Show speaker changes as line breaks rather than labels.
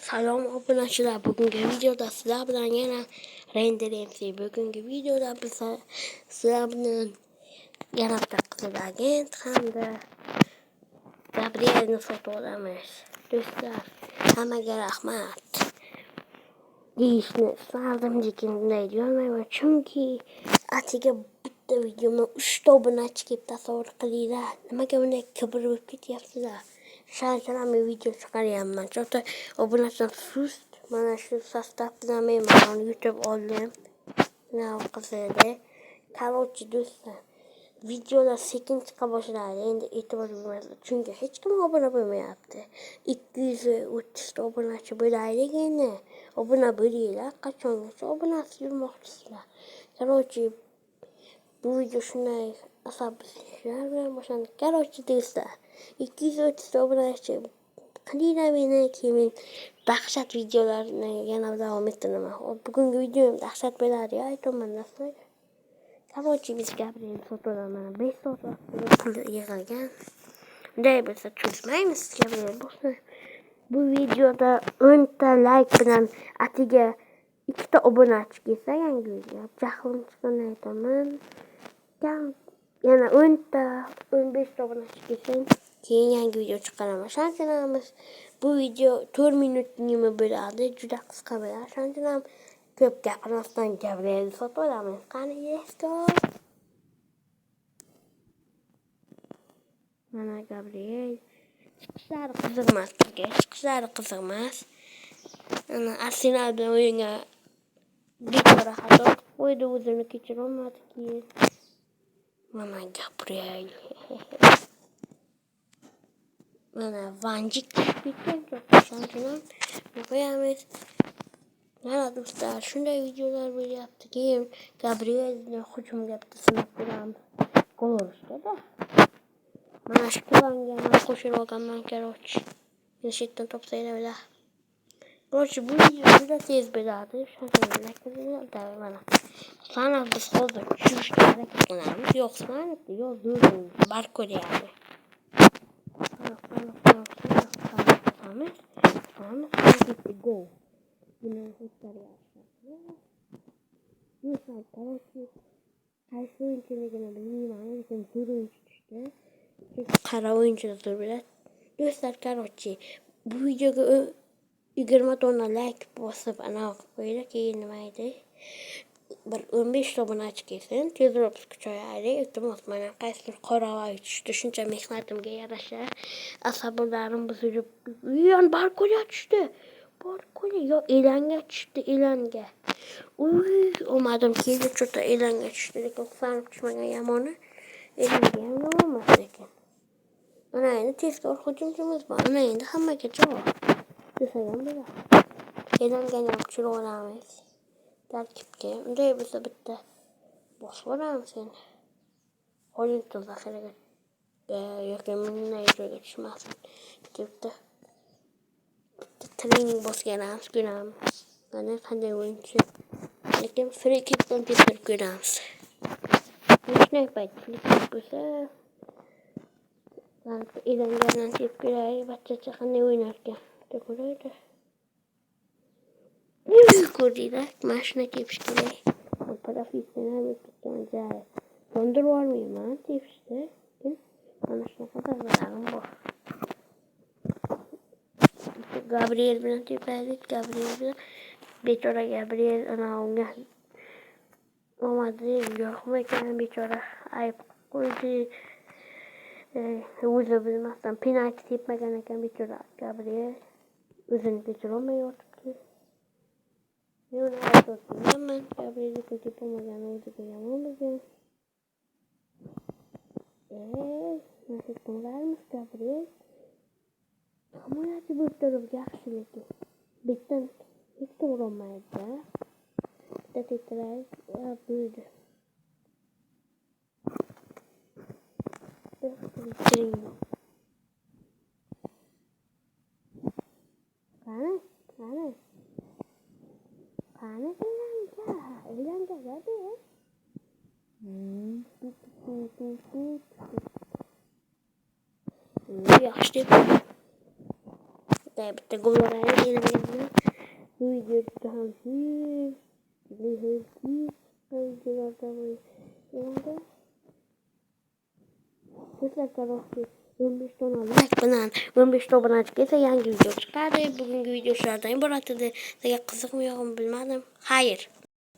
Salom obunachilar, bugungi videoda sizlar bilan yana renderlaymiz. Bugungi videoda biz sizlar bilan yana bir qizil agent hamda Gabrielni sotib olamiz. Do'stlar, hammaga rahmat. Deyishni istardim, lekin bunday deyolmayman, chunki atiga bitta videomda 3 ta obunachi kelib tasavvur qilinglar. Nimaga bunday kibr bo'lib ketyapsizlar? Shalchalam video chiqaryapman. Chota obunachilar sust. Mana shu sostav bilan men mana yutib oldim. Nav qizili. Короче, do'stlar, videolar sekin chiqa boshladi. Endi e'tibor bermaslik, chunki hech kim obuna bo'lmayapti. 230 ta obunachi bo'laylik endi. Obuna bo'linglar, qachongacha obunasiz yurmoqchisizlar. Короче, bu video shunday asablar bilan boshlandi. Короче, do'stlar, 230 ta obunachi qilinglar meni, keyin dahshat videolarni yana davom ettiraman. Bugungi videom dahshat bo'ladi, aytaman sizlarga. Короче, biz Gabrielni sotib olamiz. 5 soat vaqtida pul yig'ilgan. Bunday bo'lsa cho'zmaymiz Gabriel bo'lsa. Bu videoda 10 ta like bilan atiga 2 ta obunachi kelsa yangi video. Jahlim chiqqanini aytaman. Yana 10 ta, 15 ta obunachi kelsa keyin yangi video chiqaraman. Shunchalik bu video 4 minutnimi bo'ladi, juda qisqa bo'ladi. Shunchalik ko'p gapirmasdan Gabrielni sotib olamiz. Qani, let's go. Mana Gabriel. Chiqishlari qiziqmas. Ana Arsenal bilan o'yinga bechora xato qo'ydi, o'zini kechira olmadi keyin. Mana Gabriel. Mana Vanjik ketgan shunchalik qo'yamiz. Mana do'stlar, shunday videolar bo'lyapti. Keyin Gabrielni hujumga sinab ko'ramiz. Gol urishdi-da. Mana shu planga qo'shib olganman, короче. Nishitdan topsaylar. Короче, bu video juda tez bo'ladi. Shunchalik mana. Sana biz hozir tushishga harakat qilamiz. Yo'q, mana yo'q, bar ko'ryapti. Go. Buni ko'taryapti. Do'stlar, короче, qaysi o'yinchiligini bilmayman, lekin zo'r o'yinchi tushdi. Qara o'yinchilar zo'r bo'ladi. Do'stlar, короче, bu videoga 20 dona like bosib ana qo'yinglar, keyin nima edi? Bir 15 ta obunachi kelsin, tezroq kuchayaylik. Iltimos, mana qaysidir qoravoy tushdi. Shuncha mehnatimga yarasha asablarim buzilib, bar ko'rya tushdi. Bar ko'rya yo elanga tushdi, elanga. Omadim keldi, chota elanga tushdi, lekin sanib tushmagan yomoni. Elanga ham emas lekin. Ana endi tezkor hujumchimiz bor. Ana endi hammaga javob. Desagam bo'ladi. Elangani ham tushirib olamiz. Tarkibga. Unday bo'lsa bitta bosib olamiz endi. Qo'lingni zaxiraga yoki bunday joyga tushmasin. Bitta trening bosganamiz, ko'ramiz. Mana qanday o'yinchi. Lekin free kickdan tepib ko'ramiz. Shunday payt free kick bo'lsa, elangandan tepib ko'raylik, bachchacha qanday o'ynar ekan. Deb ko'raydi. Ko'rdinglar, mashina tepish kerak. Professional ketgan joy. Dondirib olmayman tepishda. Mana shunaqa daralarim bor. Gabriel bilan tepaylik, Gabriel bilan. Bechora Gabriel ana unga omadi yo'qmikan, bechora ayb qo'ydi. O'zi bilmasdan penalti tepmagan ekan bechora Gabriel. O'zini kechira olmay yotibdi. Men aytayotganman, Gabrielni tepmagan o'ziga yomon bo'lgan. Nasib qilarmiz Gabriel. Himoyachi bo'lib turib yaxshi, lekin betdan hech to'g'ri olmaydi. Bitta tetiray, bo'ldi. Qani elanga gadi. Yaxshi deb. bitti gururaya gelmedi. Bu video daha bir sizler tarafı 15 tane like bilan 15 obunachi kelsa yangi video chiqadi. Bugungi video shulardan iborat edi. Sizga qiziqmi yo'qmi bilmadim. Xayr.